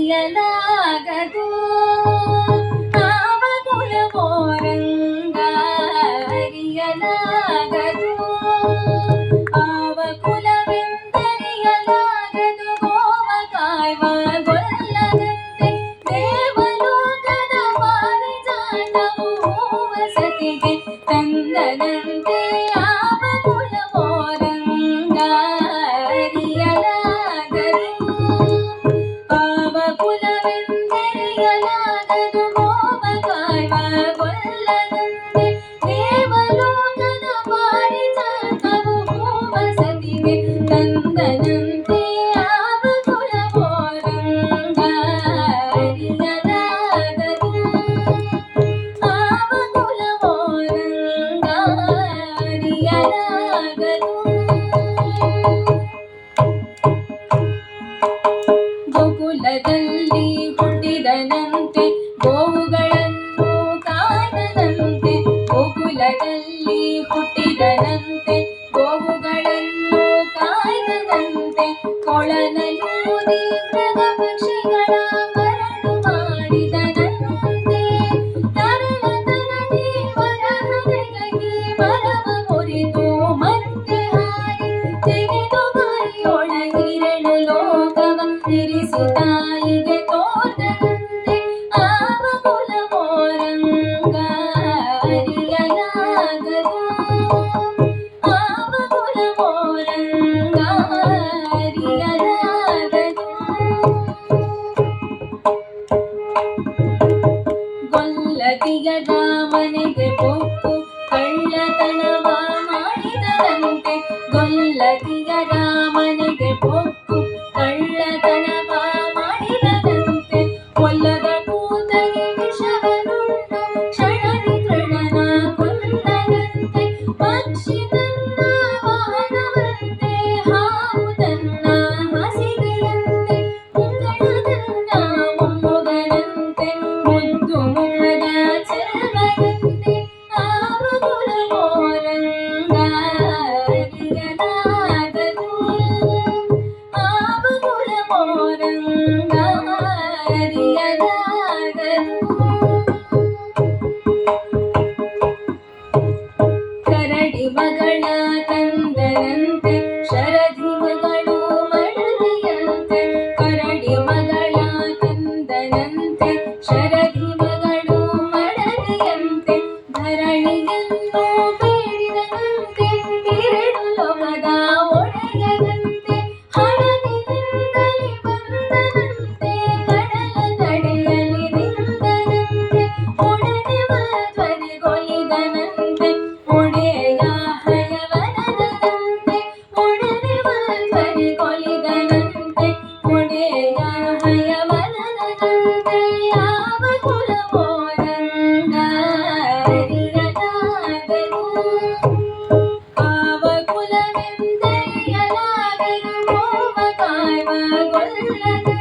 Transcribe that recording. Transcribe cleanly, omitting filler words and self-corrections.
ಅರಿಯಲಾಗದು ಆವ ಕುಲವೋರಂಗ ಅರಿಯಲಾಗದು ಆವ ಕುಲವೆಂದರಿಯಲಾಗದು ಗೋವ ಕಾಯ್ವ ಗೊಲ್ಲದಂತೆ ದೇವಲೋಕದ ಪಾರಿಜಾತವು ವಸತಿಗೆ ತಂದದಂತೆ ಆವ ಕುಲವೋರಂಗ ಅರಿಯಲಾಗದು ಆವ ಕುಲವೆಂದರಿಯಲಾಗದು ಗೋವ ಕಾಯ್ವ ಗೊಲ್ಲದಂತೆ ದೇವಲೋಕದ ಪಾರಿಜಾತವು ವಸತಿಗೆ ತಂದದಂತೆ ಆವ ಕುಲವೋರಂಗ ಅರಿಯಲಾಗದು ಆವ ಕುಲವೋರಂಗ ಅರಿಯಲಾಗದು ಗೋಕುಲದಲ್ಲಿ ಹುಟ್ಟಿದನಂತೆ ಗೋವುಗಳನ್ನು ಕಾಯ್ದನಂತೆ ಗೋಕುಲದಲ್ಲಿ ಹುಟ್ಟಿದನಂತೆ ಗೋವುಗಳನ್ನು ಕಾಯ್ದನಂತೆ ಕೊಳಲೂದಿ ಮೃಗ ಪಕ್ಷಿಗಳ ಮರಳು ಮಾಡಿದನಂತೆ ತರಳತನದಿ ವರಹದೆಗಾಗಿ ಮರವ ಮುರಿದು ಮತ್ತೆ ಹಾರಿ ತೆಗೆದು ಬಾಯಿಯೊಳಗಿರಳು ಲೋಕವ ತಿರಿಸಿ ತಾಯಿಗೆ ತೋರ್ದನಂತೆ ಆವ ಕುಲವೋರಂಗ ಅರಿಯಲಾಗದು ಆವ ಕುಲವೋರಂಗ ಅರಿಯಲಾಗದು ಗೊಲ್ಲತಿಯದ ಮನೆಗೆ ಪೊಕ್ಕು ಕಳ್ಳತನವ ಮಾಡಿದರಂತೆ ಗೊಲ್ಲತಿಯದ ಮನೆಗೆ ಪೊಕ್ಕು ಕಳ್ಳತನವ ಮಾಡಿದರಂತೆ ಕೊಲ್ಲದ ಕೂತಗೆ ವಿಷವನುಂಡು ಕ್ಷಣದಿ ತೃಣನ ಕೊಂದರಂತೆ ಪಕ್ಷಿ ತನ್ನ ವಾಹನವಂತೆ ಹಾವು ತನ್ನ ಹಸಿಗೆಯಂತೆ ಮುಂಗಡ ತನ್ನ ಮೊಮ್ಮಗನಂತೆ ಮುದ್ದು ಮುಖದ ಚೆಲುವನಂತೆ ಆವ ಕುಲವೋರಂಗ ಅರಿಯಲಾಗದು ಆವ ಕುಲವೋರಂಗ ಅರಿಯಲಾಗದು ಕರಡಿ ಮಗಳ ತಂದನಂತೆ ಶರಧಿ ಮಗಳು ಮಡದಿಯಂತೆ ಕರಡಿ ಮಗಳ ತಂದನಂತೆ ಶರಧಿ ಮಗಳು ಮಡದಿಯಂತೆ ಧರಣಿಯನ್ನು ಬೇಡಿದನಂತೆ ಎರಡು ಲೋಕದ ಒಡೆಯದಂತೆ ಹಡಗಿನಿಂದಲೇ ಬಂದನಂತೆ ಕಡಲ ತಡೆಯಲಿ ನಿಂದನಂತೆ ಒಡನೆ ಮಧ್ವರಿಗೊಲಿದನಂತೆ ಒಡೆಯ ಹಯವನದಂತೆ ಒಡನೆ ಮಧ್ವರಿಗೊಲಿದನಂತೆ ಒಡೆಯ ಹಯವನದಂತೆ ಯಾವ ಕುಲವೋರಂಗ ಅರಿಯಲಾಗದು ಆವ ಕುಲವೆಂದರಿಯಲಾಗದು ಗೋವ ಕಾಯ್ವ ಗೊಲ್ಲದಂತೆ